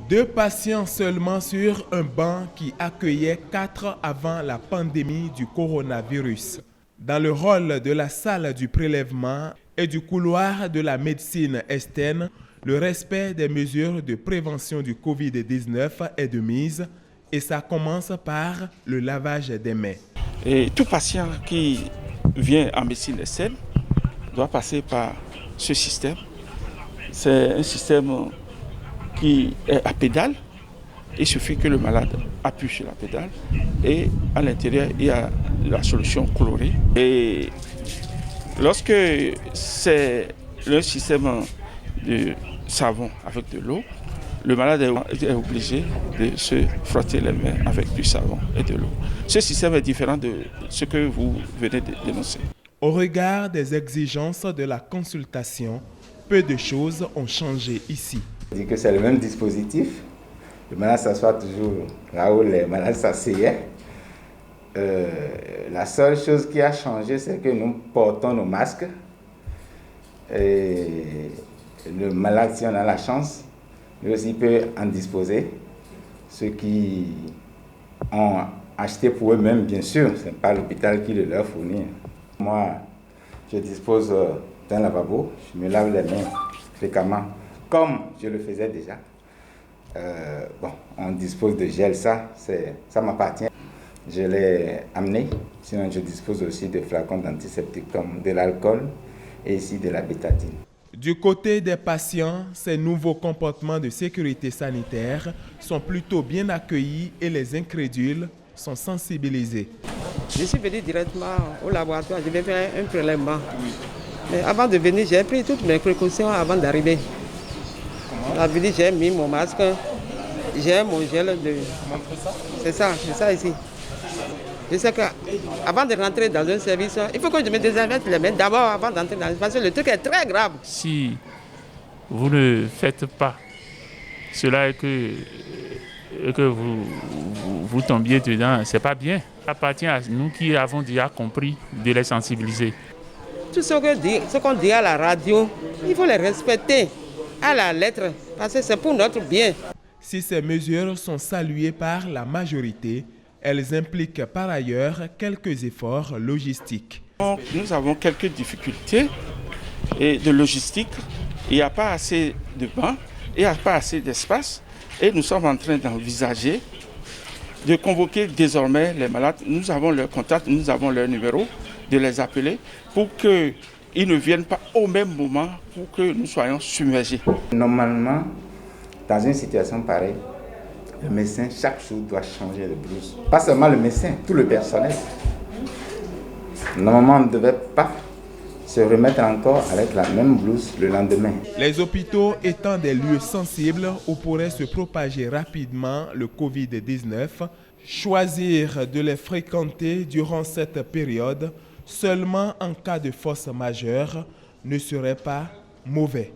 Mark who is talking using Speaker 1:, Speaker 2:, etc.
Speaker 1: 2 patients seulement sur un banc qui accueillait 4 avant la pandémie du coronavirus. Dans le hall de la salle du prélèvement et du couloir de la médecine externe, le respect des mesures de prévention du Covid-19 est de mise et ça commence par le lavage des mains.
Speaker 2: Et tout patient qui vient en médecine externe doit passer par ce système. C'est un système qui est à pédale. Il suffit que le malade appuie sur la pédale et à l'intérieur, il y a la solution colorée. Et lorsque c'est le système de savon avec de l'eau, le malade est obligé de se frotter les mains avec du savon et de l'eau. Ce système est différent de ce que vous venez de dénoncer.
Speaker 1: Au regard des exigences de la consultation, peu de choses ont changé ici.
Speaker 3: Je dis que c'est le même dispositif. Le malade s'assoit toujours là où les malades s'asseyaient. La seule chose qui a changé, c'est que nous portons nos masques. Et le malade, si on a la chance, lui aussi peut en disposer. Ceux qui ont acheté pour eux-mêmes, bien sûr, ce n'est pas l'hôpital qui le leur fournit. Moi, je dispose d'un lavabo, je me lave les mains fréquemment, comme je le faisais déjà. On dispose de gel, ça m'appartient. Je l'ai amené, sinon je dispose aussi de flacons d'antiseptiques comme de l'alcool et ici de la bétadine.
Speaker 1: Du côté des patients, ces nouveaux comportements de sécurité sanitaire sont plutôt bien accueillis et les incrédules sont sensibilisés.
Speaker 4: Je suis venu directement au laboratoire, je vais faire un prélèvement. Mais avant de venir, j'ai pris toutes mes précautions avant d'arriver. J'ai mis mon masque, j'ai mon gel de... C'est ça ici. Je sais qu'avant de rentrer dans un service, il faut que je me désinfecte les mains d'abord avant d'entrer dans parce que le truc est très grave.
Speaker 5: Si vous ne faites pas cela et que vous tombiez dedans, c'est pas bien. Ça appartient à nous qui avons déjà compris de les sensibiliser.
Speaker 4: Tout ce qu'on dit à la radio, il faut les respecter à la lettre parce que c'est pour notre bien.
Speaker 1: Si ces mesures sont saluées par la majorité, elles impliquent par ailleurs quelques efforts logistiques.
Speaker 2: Nous avons quelques difficultés de logistique. Il n'y a pas assez de bancs, il n'y a pas assez d'espace. Et nous sommes en train d'envisager de convoquer désormais les malades. Nous avons leur contact, nous avons leur numéro, de les appeler pour qu'ils ne viennent pas au même moment pour que nous soyons submergés.
Speaker 3: Normalement, dans une situation pareille, le médecin, chaque jour, doit changer de blouse. Pas seulement le médecin, tout le personnel. Normalement, on ne devait pas se remettre encore avec la même blouse le lendemain.
Speaker 1: Les hôpitaux étant des lieux sensibles où pourrait se propager rapidement le Covid-19, choisir de les fréquenter durant cette période seulement en cas de force majeure ne serait pas mauvais.